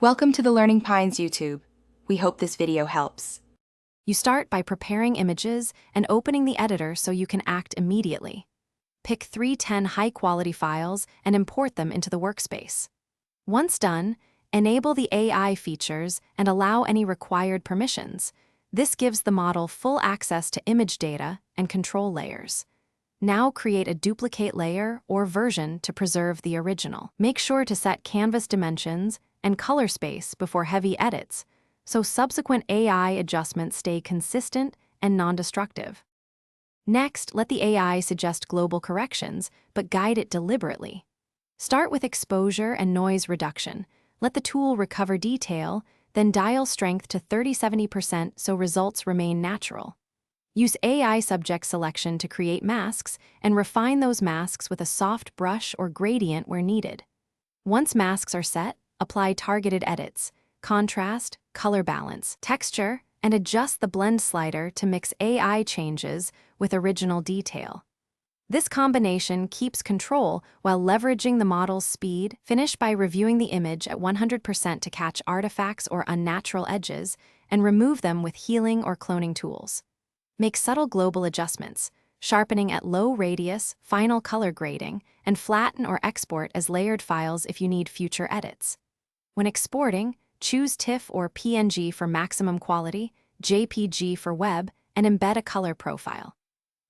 Welcome to the Learning Pines YouTube. We hope this video helps. You start by preparing images and opening the editor so you can act immediately. Pick 310 high-quality files and import them into the workspace. Once done, enable the AI features and allow any required permissions. This gives the model full access to image data and control layers. Now create a duplicate layer or version to preserve the original. Make sure to set canvas dimensions and color space before heavy edits, so subsequent AI adjustments stay consistent and non-destructive. Next, let the AI suggest global corrections, but guide it deliberately. Start with exposure and noise reduction. Let the tool recover detail, then dial strength to 30-70% so results remain natural. Use AI subject selection to create masks and refine those masks with a soft brush or gradient where needed. Once masks are set, apply targeted edits, contrast, color balance, texture, and adjust the blend slider to mix AI changes with original detail. This combination keeps control while leveraging the model's speed. Finish by reviewing the image at 100% to catch artifacts or unnatural edges, and remove them with healing or cloning tools. Make subtle global adjustments, sharpening at low radius, final color grading, and flatten or export as layered files if you need future edits. When exporting, choose TIFF or PNG for maximum quality, JPG for web, and embed a color profile.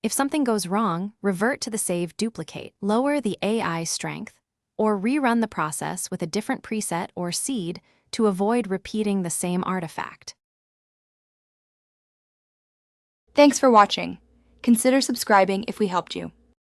If something goes wrong, revert to the saved duplicate, lower the AI strength, or rerun the process with a different preset or seed to avoid repeating the same artifact. Thanks for watching. Consider subscribing if we helped you.